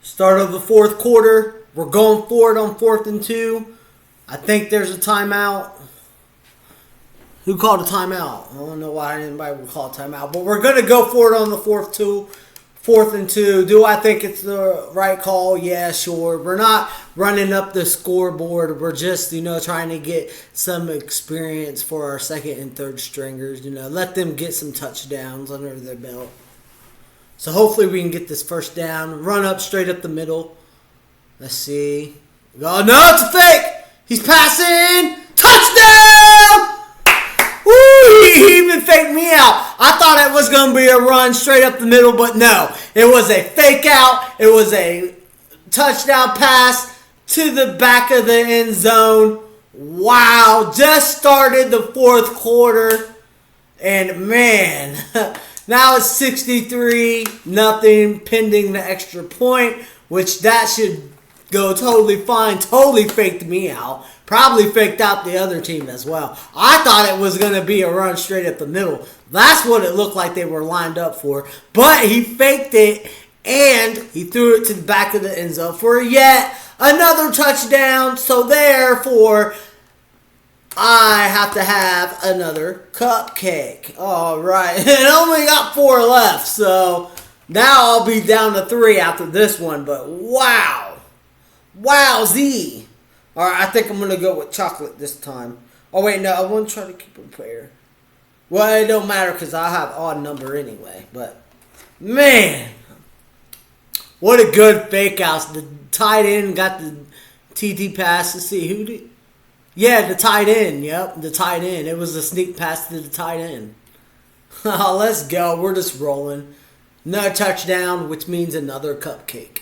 Start of the fourth quarter. We're going for it on 4th and 2. I think there's a timeout. Who called a timeout? I don't know why anybody would call a timeout. But we're going to go for it on the 4th and 2. Do I think it's the right call? Yeah, sure. We're not running up the scoreboard. We're just, trying to get some experience for our second and third stringers. Let them get some touchdowns under their belt. So hopefully we can get this first down. Run up straight up the middle. Let's see. Oh, no, it's a fake. He's passing. Touchdown! Woo! He even faked me out. I thought it was going to be a run straight up the middle, but no. It was a fake out. It was a touchdown pass to the back of the end zone. Wow. Just started the fourth quarter. And, man, now it's 63-0 pending the extra point, which that should go totally fine. Totally faked me out. Probably faked out the other team as well. I thought it was going to be a run straight up the middle. That's what it looked like they were lined up for. But he faked it, and he threw it to the back of the end zone for yet another touchdown. So therefore, I have to have another cupcake. All right. It only got 4 left, so now I'll be down to 3 after this one. But wow. Wowzee. All right, I think I'm going to go with chocolate this time. Oh, wait, no, I want to try to keep them fair. Well, it don't matter because I have odd number anyway. But, man, what a good fake out. The tight end got the TT pass. Let's see, who did? Yeah, the tight end. Yep, the tight end. It was a sneak pass to the tight end. Oh, let's go. We're just rolling. Another touchdown, which means another cupcake.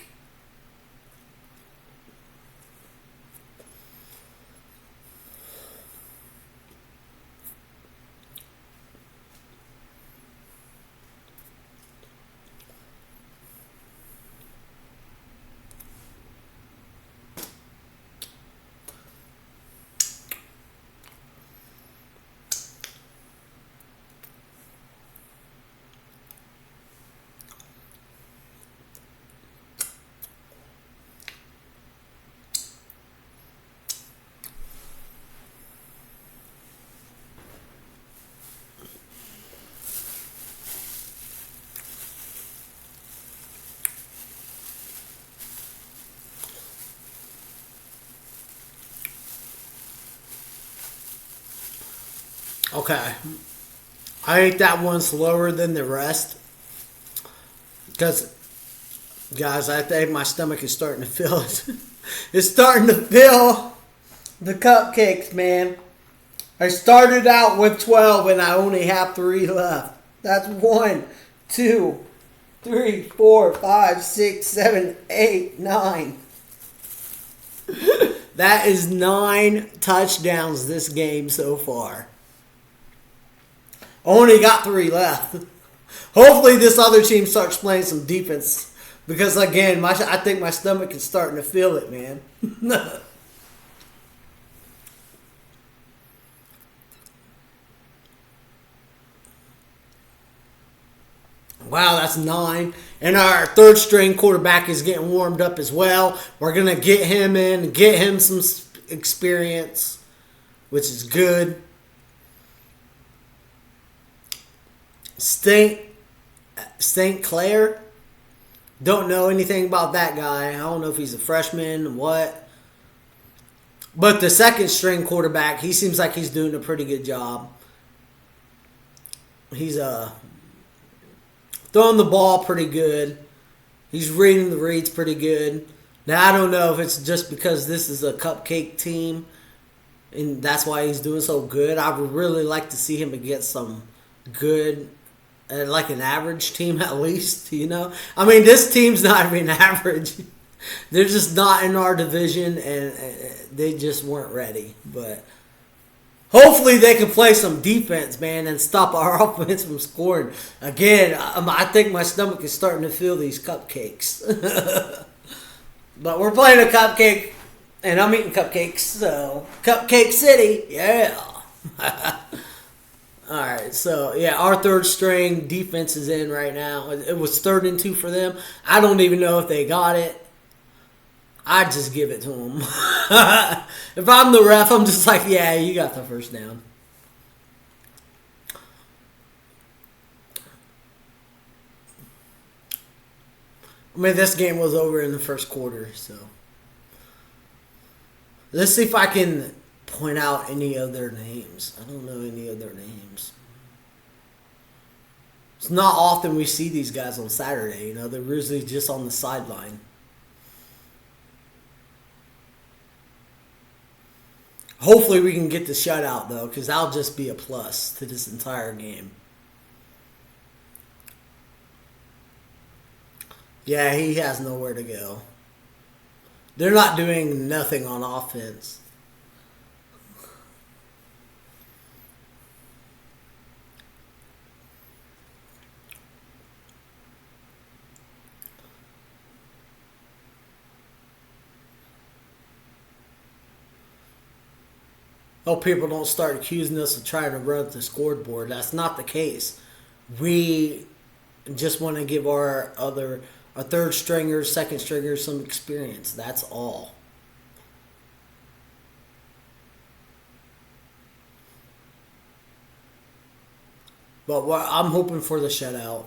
Okay. I ate that one slower than the rest. Because, guys, I think my stomach is starting to fill it. It's starting to fill the cupcakes, man. I started out with 12 and I only have 3 left. That's 1, 2, 3, 4, 5, 6, 7, 8, 9. That is 9 touchdowns this game so far. Only got 3 left. Hopefully this other team starts playing some defense. Because, again, I think my stomach is starting to feel it, man. Wow, that's 9. And our third string quarterback is getting warmed up as well. We're going to get him in, get him some experience, which is good. St. Clair. Don't know anything about that guy. I don't know if he's a freshman, what. But the second string quarterback, he seems like he's doing a pretty good job. He's throwing the ball pretty good. He's reading the reads pretty good. Now, I don't know if it's just because this is a cupcake team and that's why he's doing so good. I would really like to see him against some good, like an average team at least, I mean, this team's not even average. They're just not in our division, and they just weren't ready. But hopefully they can play some defense, man, and stop our offense from scoring. Again, I think my stomach is starting to feel these cupcakes. But we're playing a cupcake, and I'm eating cupcakes, so Cupcake City, yeah. All right, so, yeah, our third string defense is in right now. It was 3rd and 2 for them. I don't even know if they got it. I'd just give it to him. If I'm the ref, I'm just like, yeah, you got the first down. I mean, this game was over in the first quarter, so. Let's see if I can point out any other names. I don't know any other names. It's not often we see these guys on Saturday, you know. They're usually just on the sideline. Hopefully we can get the shutout, though, because that'll just be a plus to this entire game. Yeah, he has nowhere to go. They're not doing nothing on offense. Oh, people don't start accusing us of trying to run the scoreboard. That's not the case. We just want to give our third stringers, second stringers some experience. That's all. But I'm hoping for the shutout.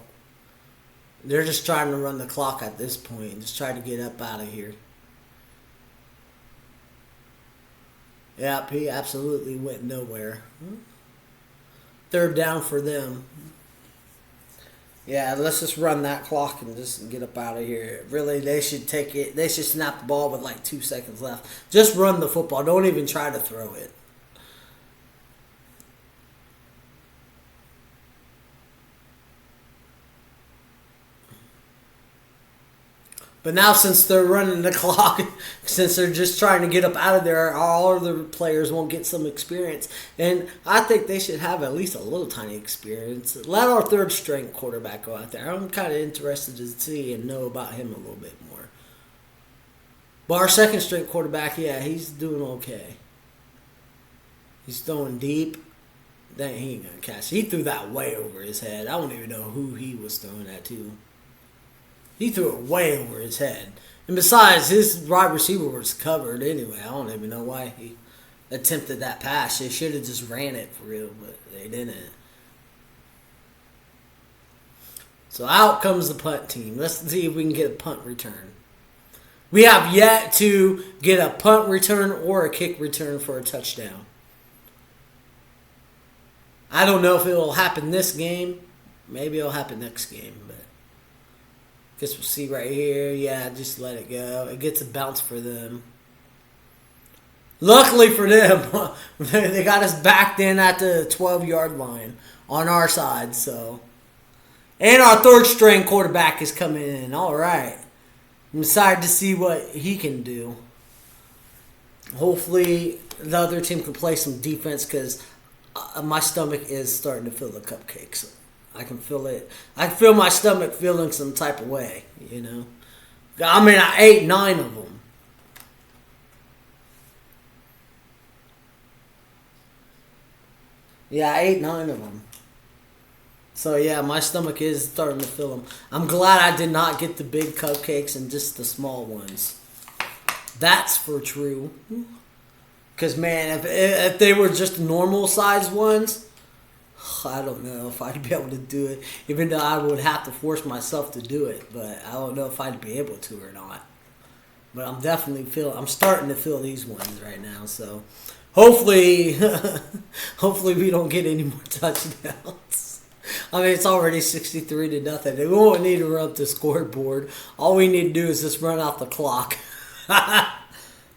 They're just trying to run the clock at this point. Just try to get up out of here. Yep, he absolutely went nowhere. Third down for them. Yeah, let's just run that clock and just get up out of here. Really, they should take it. They should snap the ball with like 2 seconds left. Just run the football. Don't even try to throw it. But now, since they're running the clock, since they're just trying to get up out of there, all of the players won't get some experience. And I think they should have at least a little tiny experience. Let our third string quarterback go out there. I'm kind of interested to see and know about him a little bit more. But our second string quarterback, yeah, he's doing okay. He's throwing deep. That he ain't going to catch. He threw that way over his head. I don't even know who he was throwing that to. He threw it way over his head. And besides, his wide receiver was covered anyway. I don't even know why he attempted that pass. They should have just ran it for real, but they didn't. So out comes the punt team. Let's see if we can get a punt return. We have yet to get a punt return or a kick return for a touchdown. I don't know if it will happen this game. Maybe it'll happen next game, but guess we'll see right here. Yeah, just let it go. It gets a bounce for them. Luckily for them, they got us backed in at the 12-yard line on our side. So, and our third string quarterback is coming in. All right. I'm excited to see what he can do. Hopefully the other team can play some defense because my stomach is starting to feel the cupcakes. I can feel it. I can feel my stomach feeling some type of way, you know. I mean, I ate 9 of them. Yeah, I ate 9 of them. So, yeah, my stomach is starting to feel them. I'm glad I did not get the big cupcakes and just the small ones. That's for true. Because, man, if they were just normal size ones, I don't know if I'd be able to do it, even though I would have to force myself to do it. But I don't know if I'd be able to or not. But I'm starting to feel these ones right now. So hopefully, hopefully we don't get any more touchdowns. I mean, it's already 63-0. We won't need to run up the scoreboard. All we need to do is just run out the clock.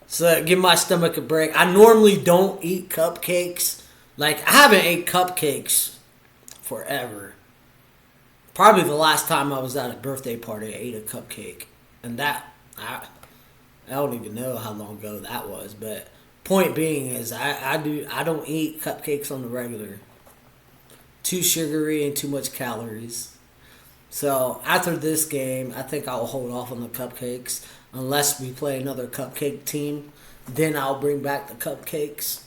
So give my stomach a break. I normally don't eat cupcakes. Like, I haven't ate cupcakes forever. Probably the last time I was at a birthday party, I ate a cupcake. And that, I don't even know how long ago that was. But point being is, I don't eat cupcakes on the regular. Too sugary and too much calories. So after this game, I think I'll hold off on the cupcakes. Unless we play another cupcake team. Then I'll bring back the cupcakes.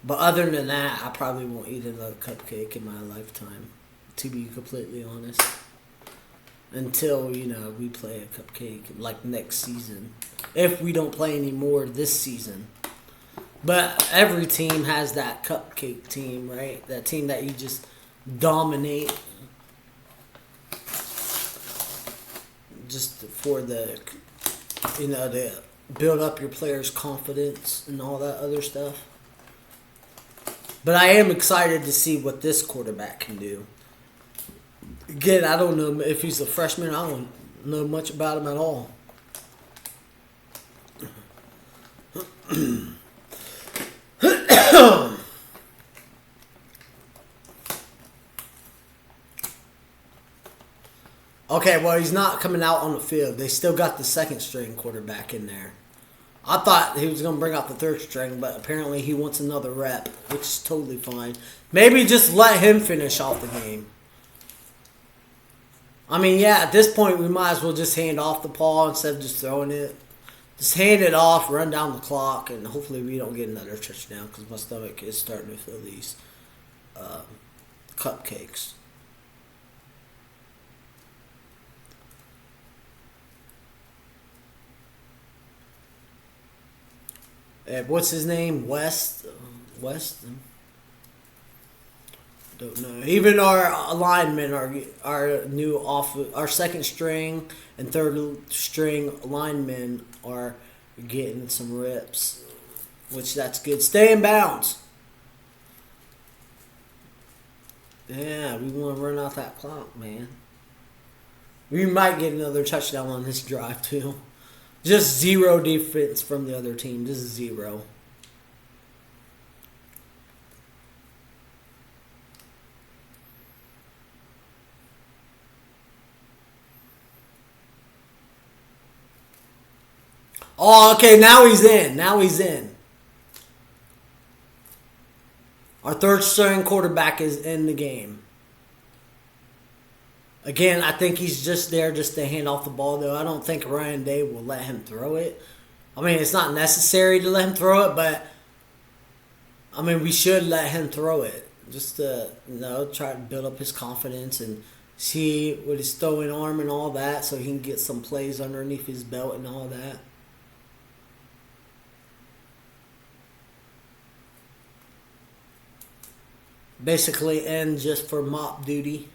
But other than that, I probably won't eat another cupcake in my lifetime, to be completely honest. until, we play a cupcake like next season. If we don't play any more this season. But every team has that cupcake team, right? That team that you just dominate. Just for the, to build up your players' confidence and all that other stuff. But I am excited to see what this quarterback can do. Again, I don't know if he's a freshman. I don't know much about him at all. Okay, well, he's not coming out on the field. They still got the second string quarterback in there. I thought he was going to bring out the third string, but apparently he wants another rep, which is totally fine. Maybe just let him finish off the game. I mean, yeah, at this point, we might as well just hand off the ball instead of just throwing it. Just hand it off, run down the clock, and hopefully we don't get another touchdown because my stomach is starting to feel these cupcakes. What's his name? West? Don't know. Even our linemen, our second string and third string linemen are getting some reps, which that's good. Stay in bounds. Yeah, we want to run out that clock, man. We might get another touchdown on this drive too. Just zero defense from the other team. Just zero. Oh, okay, now he's in. Our third string quarterback is in the game. Again, I think he's just there just to hand off the ball, though. I don't think Ryan Day will let him throw it. I mean, it's not necessary to let him throw it, but, I mean, we should let him throw it. Just to, try to build up his confidence and see what his throwing arm and all that so he can get some plays underneath his belt and all that. Basically, end just for mop duty.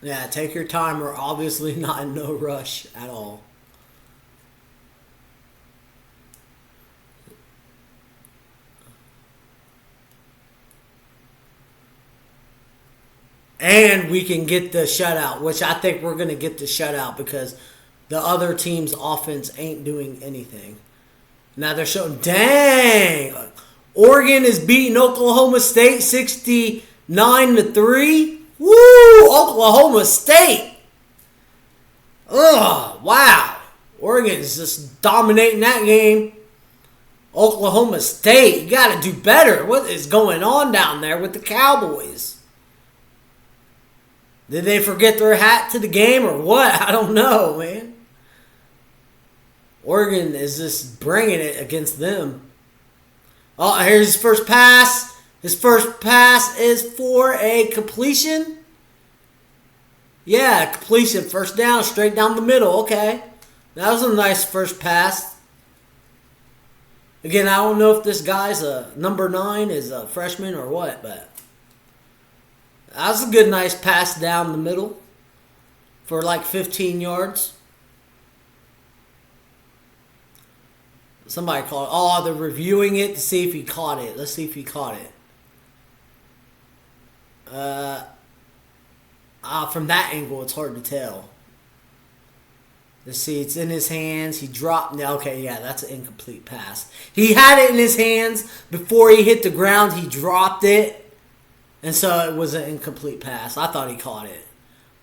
Yeah, take your time. We're obviously not in no rush at all. And we can get the shutout, which I think we're going to get the shutout because the other team's offense ain't doing anything. Now they're showing, dang! Oregon is beating Oklahoma State 69-3. Woo! Oklahoma State! Ugh, wow. Oregon is just dominating that game. Oklahoma State, you got to do better. What is going on down there with the Cowboys? Did they forget their hat to the game or what? I don't know, man. Oregon is just bringing it against them. Oh, here's his first pass. His first pass is for a completion. Yeah, completion. First down, straight down the middle. Okay. That was a nice first pass. Again, I don't know if this guy's a number 9 is a freshman or what, but that was a good, nice pass down the middle for like 15 yards. Somebody called it. Oh, they're reviewing it to see if he caught it. Let's see if he caught it. From that angle, it's hard to tell. Let's see. It's in his hands. He dropped. Okay, yeah, that's an incomplete pass. He had it in his hands before he hit the ground. He dropped it, and so it was an incomplete pass. I thought he caught it,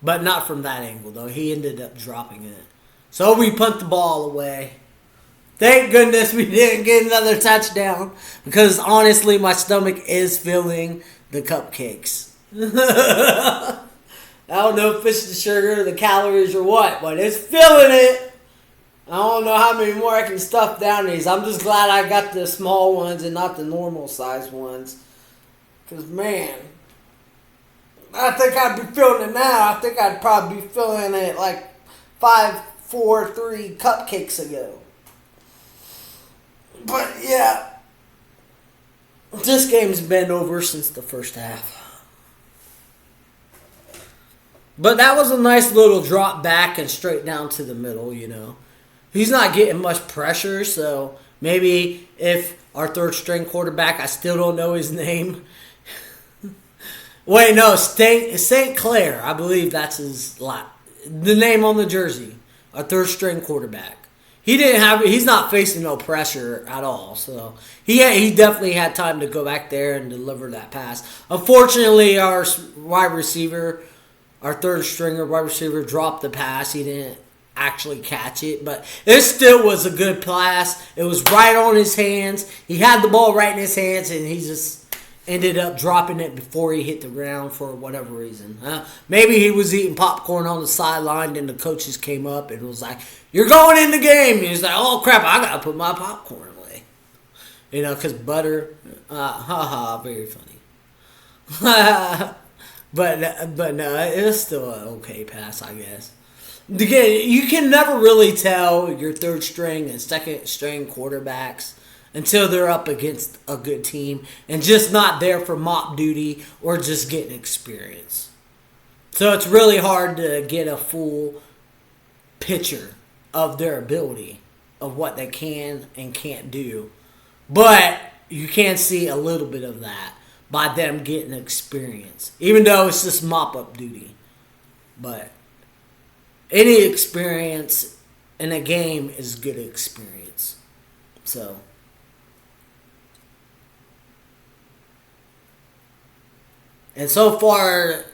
but not from that angle, though. He ended up dropping it. So we punt the ball away. Thank goodness we didn't get another touchdown because honestly, my stomach is feeling the cupcakes. I don't know if it's the sugar, the calories, or what, but it's feeling it. I don't know how many more I can stuff down these. I'm just glad I got the small ones and not the normal size ones. Because, man, I think I'd be feeling it now. I think I'd probably be feeling it like 5-4-3 cupcakes ago. But, yeah, this game's been over since the first half. But that was a nice little drop back and straight down to the middle, you know. He's not getting much pressure, so maybe if our third string quarterback, I still don't know his name. Wait, no, St. Clair. I believe that's the name on the jersey. Our third string quarterback. He's not facing no pressure at all. So he definitely had time to go back there and deliver that pass. Unfortunately, our wide receiver, our third stringer wide receiver, dropped the pass. He didn't actually catch it, but it still was a good pass. It was right on his hands. He had the ball right in his hands, and he just ended up dropping it before he hit the ground for whatever reason. Maybe he was eating popcorn on the sideline, and the coaches came up and was like, "You're going in the game." And he's like, "Oh crap, I gotta put my popcorn away." You know, because butter. Very funny. But no, it was still an okay pass, I guess. Again, you can never really tell your third string and second string quarterbacks until they're up against a good team and just not there for mop duty or just getting experience. So it's really hard to get a full picture of their ability, of what they can and can't do. But you can see a little bit of that by them getting experience, even though it's just mop-up duty. But any experience in a game is good experience. So, and so far,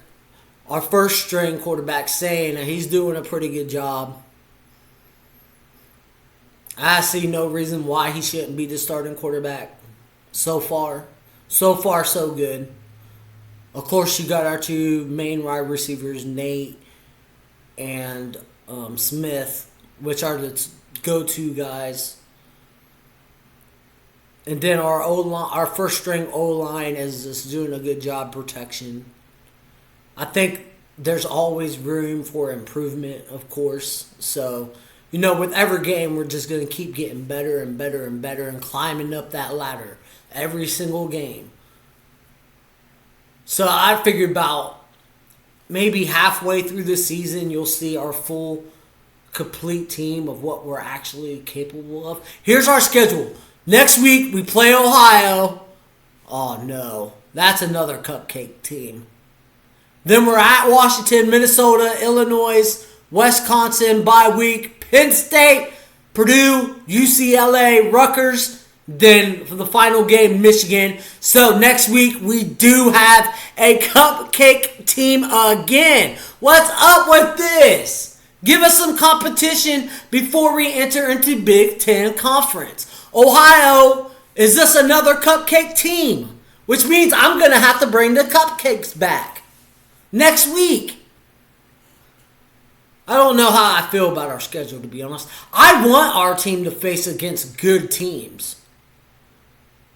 our first string quarterback saying that he's doing a pretty good job. I see no reason why he shouldn't be the starting quarterback so far. So far, so good. Of course, you got our two main wide receivers, Nate and Smith, which are the go-to guys. And then our first string O-line is just doing a good job protection. I think there's always room for improvement, of course. So, you know, with every game, we're just going to keep getting better and better and better and climbing up that ladder every single game. So I figured about maybe halfway through the season, you'll see our full, complete team of what we're actually capable of. Here's our schedule. Next week, we play Ohio. Oh, no. That's another cupcake team. Then we're at Washington, Minnesota, Illinois, Wisconsin, bye week, Penn State, Purdue, UCLA, Rutgers. Then for the final game, Michigan. So next week, we do have a cupcake team again. What's up with this? Give us some competition before we enter into Big Ten Conference. Ohio, is this another cupcake team? Which means I'm going to have to bring the cupcakes back next week. I don't know how I feel about our schedule, to be honest. I want our team to face against good teams.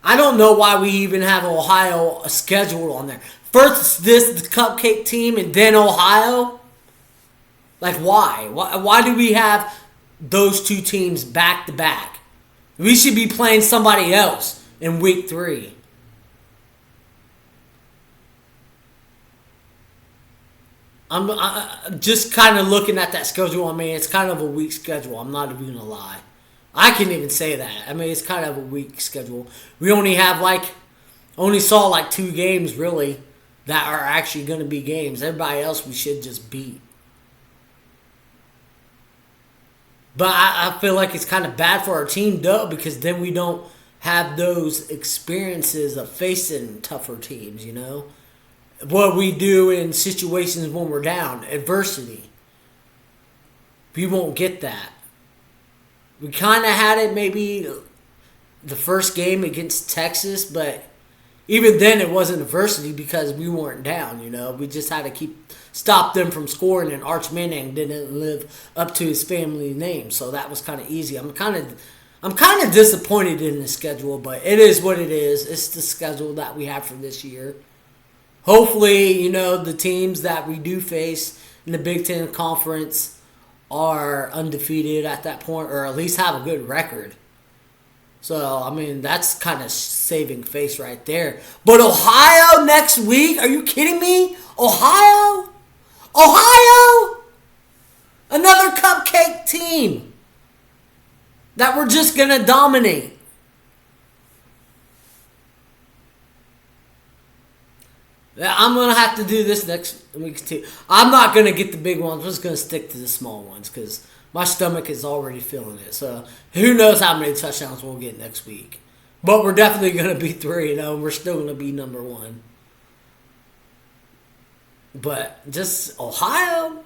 I don't know why we even have Ohio scheduled on there. First the cupcake team and then Ohio? Like, why? Why do we have those two teams back to back? We should be playing somebody else in week 3. I'm just kind of looking at that schedule. I mean, it's kind of a weak schedule. I'm not even going to lie. I can even say that. I mean, it's kind of a weak schedule. We only saw 2 games, really, that are actually going to be games. Everybody else we should just beat. But I feel like it's kind of bad for our team, though, because then we don't have those experiences of facing tougher teams, you know? What we do in situations when we're down, adversity. We won't get that. We kind of had it maybe the first game against Texas, but even then it wasn't adversity because we weren't down, you know. We just had to stop them from scoring, and Arch Manning didn't live up to his family name, so that was kind of easy. I'm I'm kind of disappointed in the schedule, but it is what it is. It's the schedule that we have for this year. Hopefully, the teams that we do face in the Big Ten Conference are undefeated at that point, or at least have a good record. So, that's kind of saving face right there. But Ohio next week? Are you kidding me? Ohio? Another cupcake team that we're just going to dominate. I'm going to have to do this next week too. I'm not going to get the big ones. I'm just going to stick to the small ones because my stomach is already feeling it. So who knows how many touchdowns we'll get next week. But we're definitely going to be 3-0. And we're still going to be number 1. But just Ohio,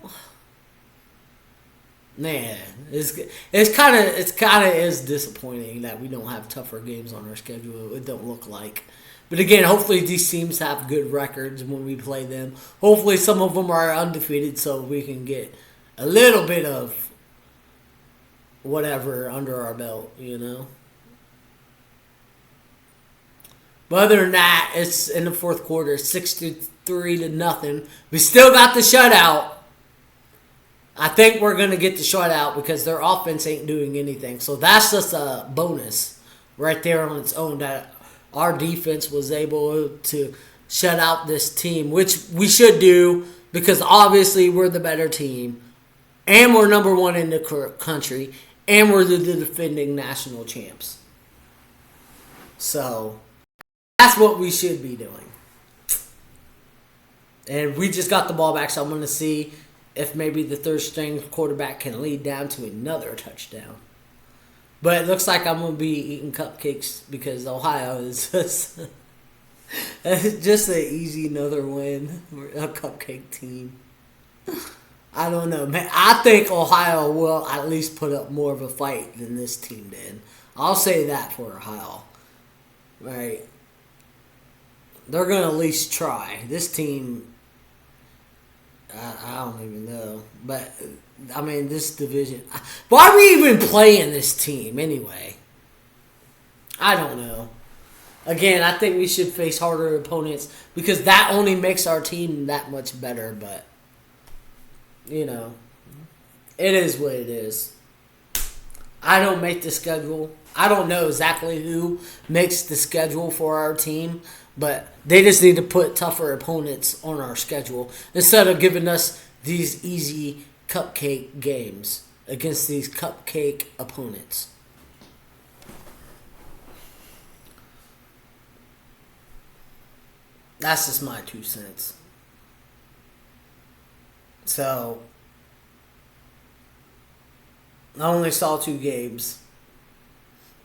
man, it's kind of is disappointing that we don't have tougher games on our schedule. It don't look like. But again, hopefully these teams have good records when we play them. Hopefully some of them are undefeated so we can get a little bit of whatever under our belt, But other than that, it's in the fourth quarter, 63-0. We still got the shutout. I think we're going to get the shutout because their offense ain't doing anything. So that's just a bonus right there on its own that our defense was able to shut out this team, which we should do because obviously we're the better team and we're number 1 in the country and we're the defending national champs. So that's what we should be doing. And we just got the ball back, so I'm going to see if maybe the third string quarterback can lead down to another touchdown. But it looks like I'm going to be eating cupcakes because Ohio is just, just an easy another win. We're a cupcake team. I don't know, man. I think Ohio will at least put up more of a fight than this team did. I'll say that for Ohio. Right. They're going to at least try. This team, I don't even know. But, this division. Why are we even playing this team anyway? I don't know. Again, I think we should face harder opponents because that only makes our team that much better. But, it is what it is. I don't make the schedule. I don't know exactly who makes the schedule for our team, but they just need to put tougher opponents on our schedule instead of giving us these easy cupcake games against these cupcake opponents. That's just my 2 cents. So, I only saw 2 games.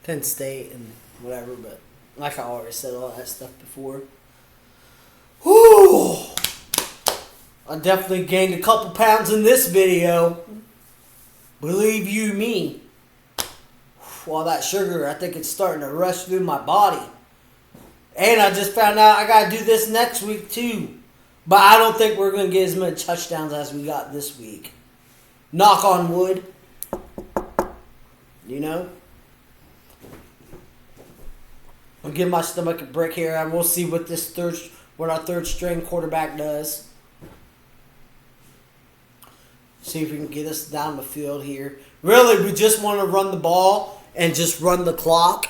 Penn State and whatever, but like I already said all that stuff before. Whew! I definitely gained a couple pounds in this video. Believe you me. All that sugar, I think it's starting to rush through my body. And I just found out I got to do this next week too. But I don't think we're going to get as many touchdowns as we got this week. Knock on wood. I'll give my stomach a break here. I will see what our third string quarterback does. See if we can get us down the field here. Really, we just want to run the ball and just run the clock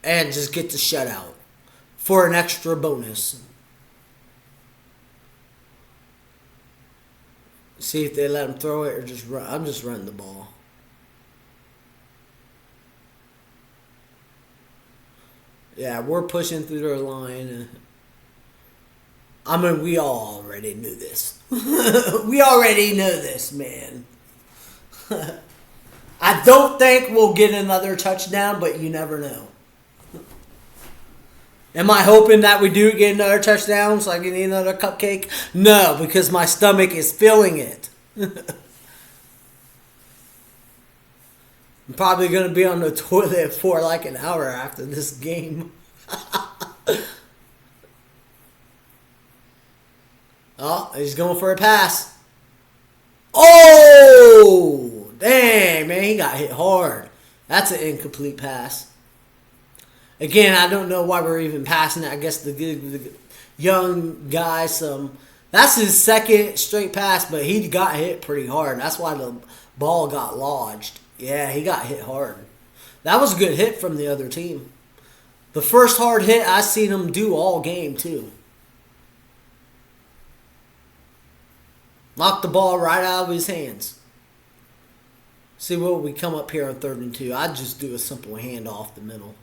and just get the shutout for an extra bonus. See if they let him throw it or just run. I'm just running the ball. Yeah, we're pushing through their line. We all already knew this. We already know this, man. I don't think we'll get another touchdown, but you never know. Am I hoping that we do get another touchdown so I can eat another cupcake? No, because my stomach is feeling it. I'm probably going to be on the toilet for like an hour after this game. Oh, he's going for a pass. Oh, dang, man. He got hit hard. That's an incomplete pass. Again, I don't know why we're even passing it. I guess the young guy, that's his second straight pass, but he got hit pretty hard. That's why the ball got lodged. Yeah, he got hit hard. That was a good hit from the other team. The first hard hit I seen him do all game, too. Knocked the ball right out of his hands. See what we come up here on 3rd and 2. I'd just do a simple handoff the middle.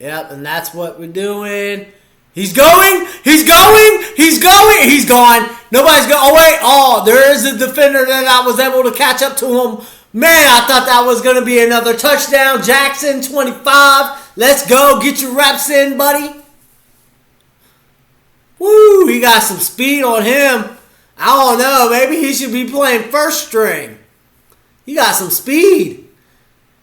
Yep, and that's what we're doing. He's going! He's going! He's going! He's gone! Nobody's going. Oh, wait. Oh, there is a defender that I was able to catch up to him. Man, I thought that was going to be another touchdown. Jackson, 25. Let's go. Get your reps in, buddy. Woo, he got some speed on him. I don't know. Maybe he should be playing first string. He got some speed.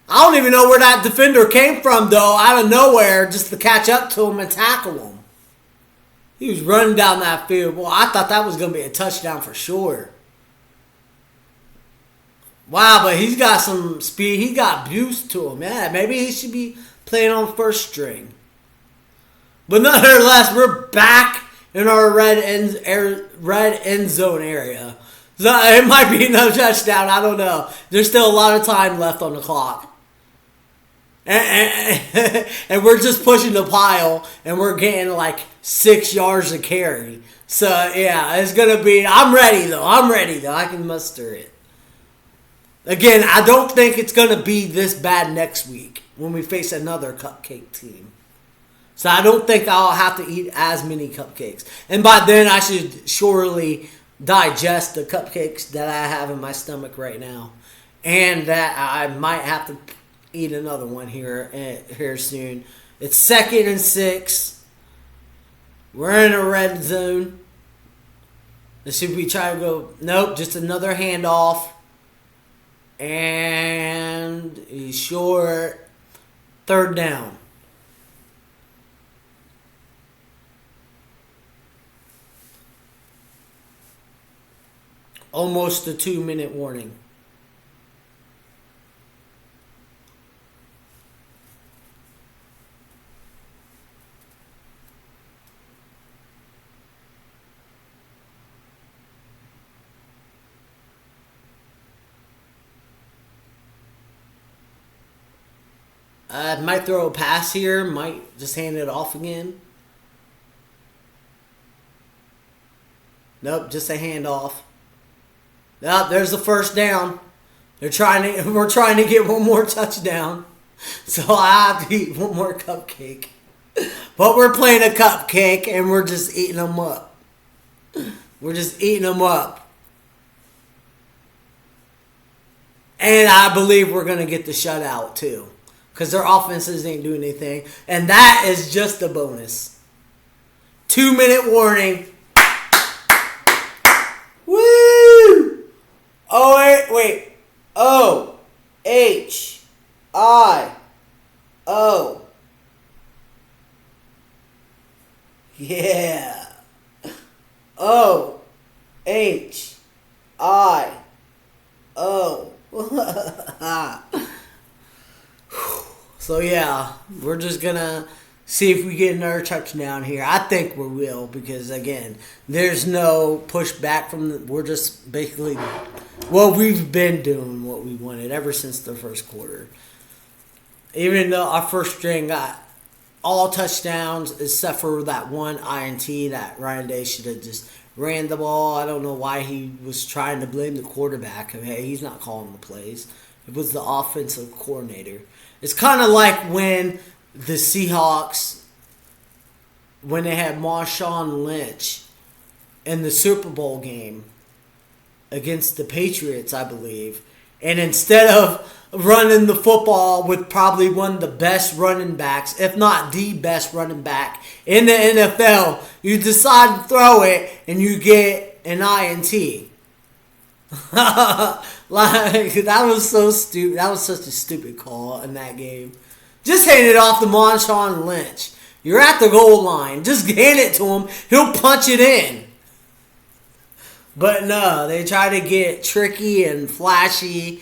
I don't even know where that defender came from, though, out of nowhere, just to catch up to him and tackle him. He was running down that field. Well, I thought that was going to be a touchdown for sure. Wow, but he's got some speed. He got boost to him. Yeah, maybe he should be playing on first string. But nonetheless, we're back in our red end zone area. So it might be another touchdown. I don't know. There's still a lot of time left on the clock. And we're just pushing the pile, and we're getting like 6 yards of carry. So, yeah, it's going to be... I'm ready, though. I can muster it. Again, I don't think it's going to be this bad next week when we face another cupcake team. So I don't think I'll have to eat as many cupcakes. And by then, I should surely digest the cupcakes that I have in my stomach right now. And that I might have to eat another one here soon. It's 2nd and 6. We're in a red zone. Should we try to go? Nope, just another handoff. And he's short. 3rd down. Almost a 2-minute warning. I might throw a pass here. Might just hand it off again. Nope, just a handoff. Nope, there's the 1st down. We're trying to get one more touchdown. So I have to eat one more cupcake. But we're playing a cupcake and we're just eating them up. We're just eating them up. And I believe we're going to get the shutout too. Because their offenses ain't doing anything. And that is just a bonus. 2-minute warning. Woo! Oh, wait. O-H-I-O. Yeah. O-H-I-O. So, yeah, we're just going to see if we get another touchdown here. I think we will because, again, there's no pushback from we're just basically, well, we've been doing what we wanted ever since the first quarter. Even though our first string got all touchdowns except for that one INT that Ryan Day should have just ran the ball. I don't know why he was trying to blame the quarterback. Hey, he's not calling the plays. It was the offensive coordinator. It's kind of like when the Seahawks, when they had Marshawn Lynch in the Super Bowl game against the Patriots, I believe. And instead of running the football with probably one of the best running backs, if not the best running back in the NFL, you decide to throw it and you get an INT. Like, that was so stupid. That was such a stupid call in that game. Just hand it off to Marshawn Lynch. You're at the goal line. Just hand it to him. He'll punch it in. But no, they try to get tricky and flashy,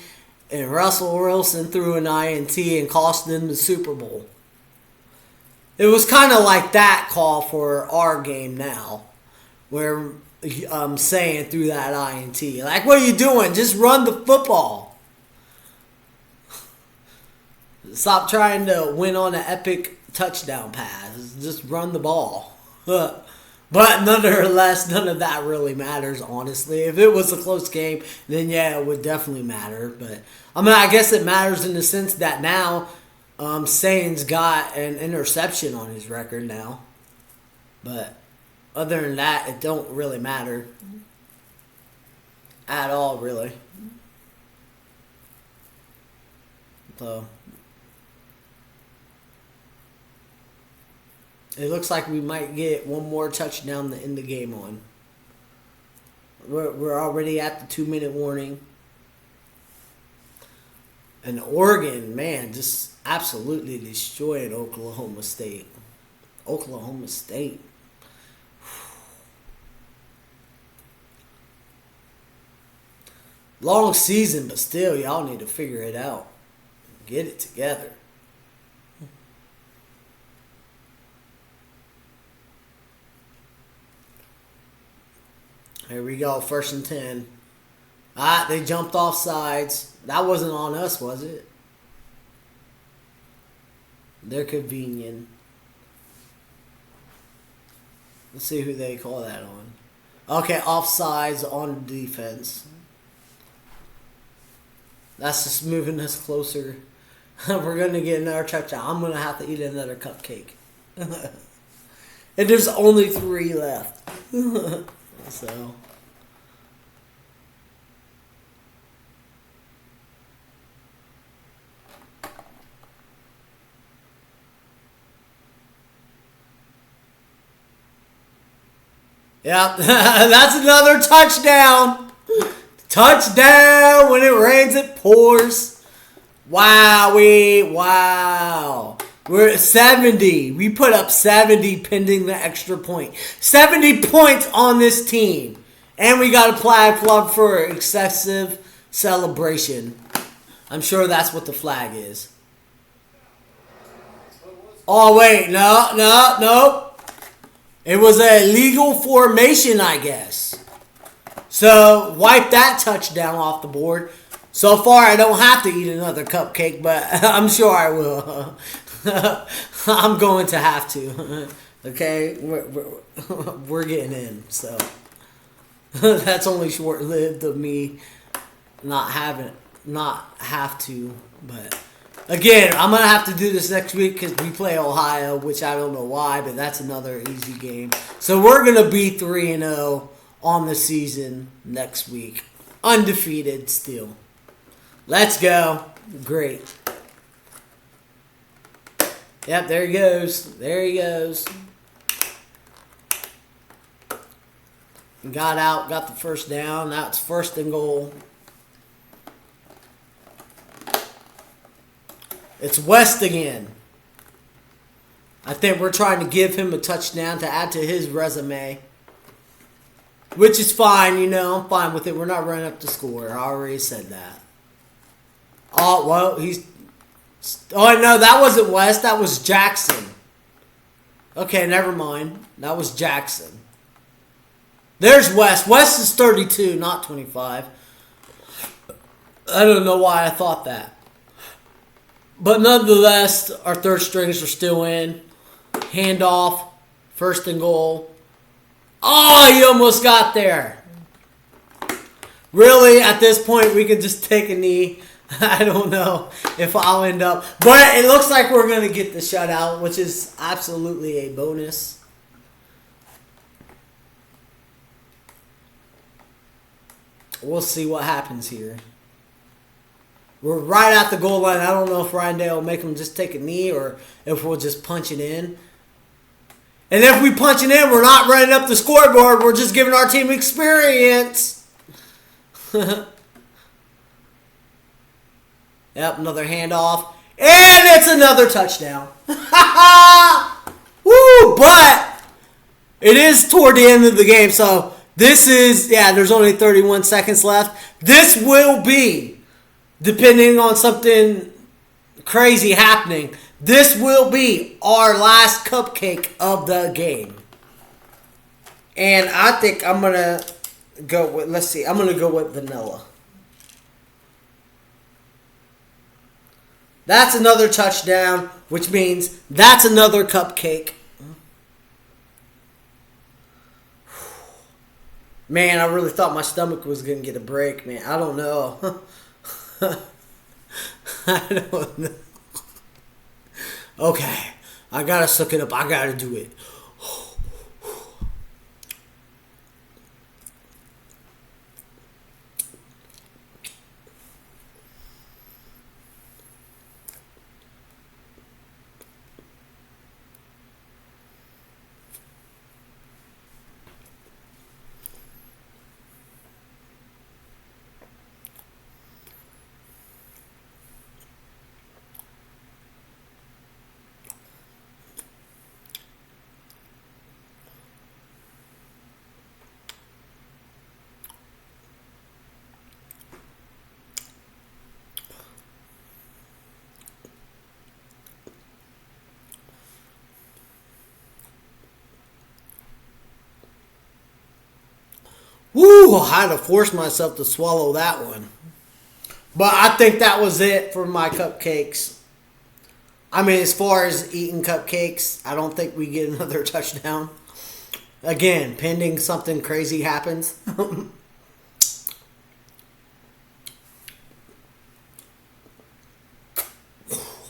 and Russell Wilson threw an INT and cost them the Super Bowl. It was kind of like that call for our game now, where I'm saying through that INT. Like, what are you doing? Just run the football. Stop trying to win on an epic touchdown pass. Just run the ball. But nonetheless, none of that really matters, honestly. If it was a close game, then yeah, it would definitely matter. But I mean, I guess it matters in the sense that now Saints got an interception on his record now. But other than that, it don't really matter at all, really. So it looks like we might get one more touchdown to end the game on. We're already at the 2-minute warning. And Oregon, man, just absolutely destroyed Oklahoma State. Oklahoma State. Long season, but still, y'all need to figure it out. Get it together. Here we go, 1st and 10. They jumped off sides. That wasn't on us, was it? They're convenient. Let's see who they call that on. Okay, offsides on defense. That's just moving us closer. We're going to get another touchdown. I'm going to have to eat another cupcake. And there's only 3 left. So. Yep, that's another touchdown. Touchdown. When it rains, it pours. Wow. We're at 70. We put up 70 pending the extra point. 70 points on this team. And we got a flag flub for excessive celebration. I'm sure that's what the flag is. Oh, wait. No. It was a legal formation, I guess. So, wipe that touchdown off the board. So far, I don't have to eat another cupcake, but I'm sure I will. I'm going to have to. Okay? We're getting in, so. That's only short-lived of me not have to, but. Again, I'm going to have to do this next week because we play Ohio, which I don't know why, but that's another easy game. So we're going to be 3-0 on the season next week. Undefeated still. Let's go. Great. Yep, there he goes. Got out, got the first down. Now it's 1st and goal. It's West again. I think we're trying to give him a touchdown to add to his resume. Which is fine, I'm fine with it. We're not running up the score. I already said that. Oh, well, Oh, no, that wasn't West. That was Jackson. Okay, never mind. That was Jackson. There's West. West is 32, not 25. I don't know why I thought that. But nonetheless, our third strings are still in. Handoff. 1st and goal. Oh, he almost got there. Really, at this point, we can just take a knee. I don't know if I'll end up. But it looks like we're going to get the shutout, which is absolutely a bonus. We'll see what happens here. We're right at the goal line. I don't know if Ryan will make him just take a knee or if we'll just punch it in. And if we punch it in, we're not running up the scoreboard. We're just giving our team experience. Yep, another handoff. And it's another touchdown. Woo! But it is toward the end of the game, so This is, there's only 31 seconds left. This will be, depending on something crazy happening, this will be our last cupcake of the game. And I think I'm going to go with, I'm going to go with vanilla. That's another touchdown, which means that's another cupcake. Man, I really thought my stomach was going to get a break, man. I don't know. I don't know. Okay. I got to suck it up. I got to do it. Woo! I had to force myself to swallow that one. But I think that was it for my cupcakes. I mean, as far as eating cupcakes, I don't think we get another touchdown. Again, pending something crazy happens.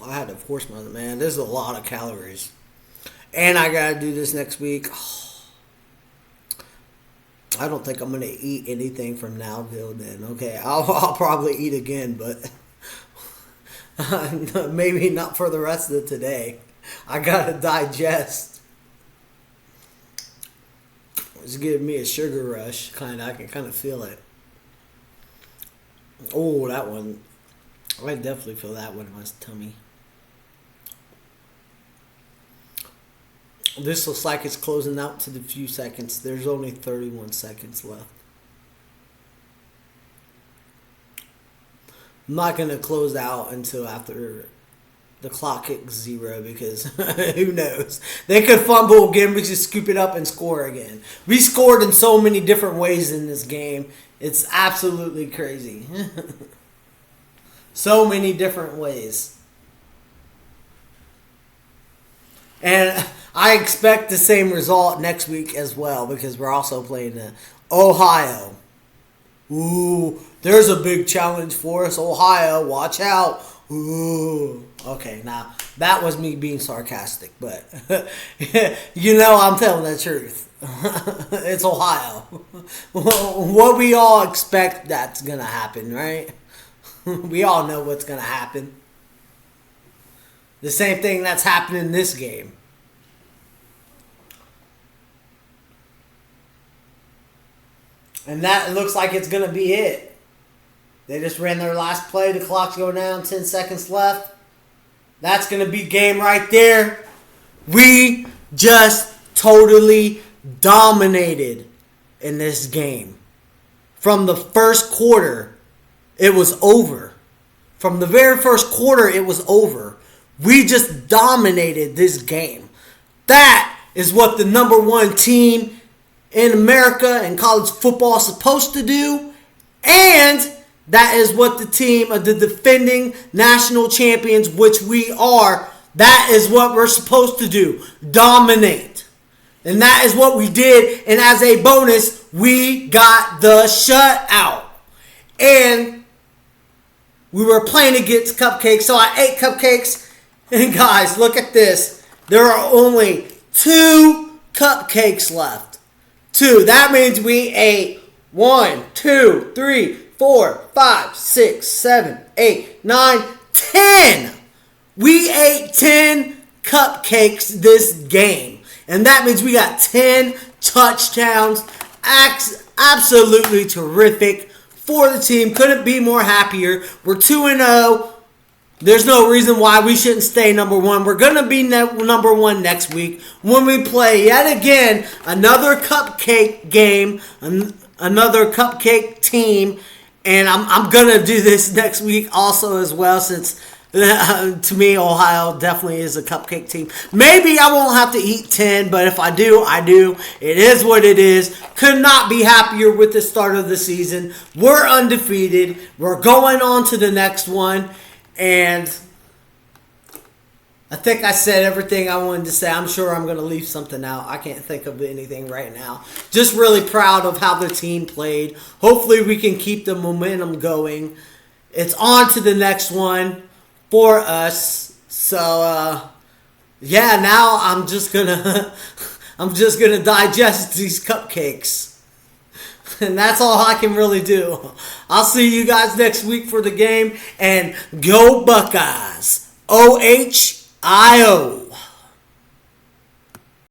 I had to force myself, man. This is a lot of calories. And I got to do this next week. I don't think I'm going to eat anything from now till then. Okay, I'll probably eat again, but maybe not for the rest of today. I got to digest. It's giving me a sugar rush. I can kind of feel it. Oh, that one. I definitely feel that one in my tummy. This looks like it's closing out to the few seconds. There's only 31 seconds left. I'm not going to close out until after the clock hits 0 because who knows? They could fumble again. We just scoop it up and score again. We scored in so many different ways in this game. It's absolutely crazy. So many different ways. And I expect the same result next week as well because we're also playing Ohio. Ooh, there's a big challenge for us. Ohio, watch out. Ooh. Okay, now that was me being sarcastic, but I'm telling the truth. It's Ohio. What we all expect that's going to happen, right? We all know what's going to happen. The same thing that's happening in this game. And that looks like it's going to be it. They just ran their last play. The clock's going down. 10 seconds left. That's going to be game right there. We just totally dominated in this game. From the first quarter, it was over. From the very first quarter, it was over. We just dominated this game. That is what the number one team in America and college football is supposed to do. And that is what the team of the defending national champions, which we are, that is what we're supposed to do. Dominate. And that is what we did. And as a bonus, we got the shutout. And we were playing against cupcakes. So I ate cupcakes. And guys, look at this. There are only 2 cupcakes left. 2. That means we ate 1, 2, 3, 4, 5, 6, 7, 8, 9, 10. We ate 10 cupcakes this game. And that means we got 10 touchdowns. Absolutely terrific for the team. Couldn't be more happier. We're 2-0. There's no reason why we shouldn't stay number one. We're going to be number one next week when we play yet again another cupcake game, another cupcake team. And I'm going to do this next week also as well, since to me, Ohio definitely is a cupcake team. Maybe I won't have to eat 10, but if I do, I do. It is what it is. Could not be happier with the start of the season. We're undefeated. We're going on to the next one. And I think I said everything I wanted to say. I'm sure I'm going to leave something out. I can't think of anything right now. Just really proud of how the team played. Hopefully we can keep the momentum going. It's on to the next one for us. So, yeah, now I'm just going to digest these cupcakes. And that's all I can really do. I'll see you guys next week for the game. And go Buckeyes. OHIO.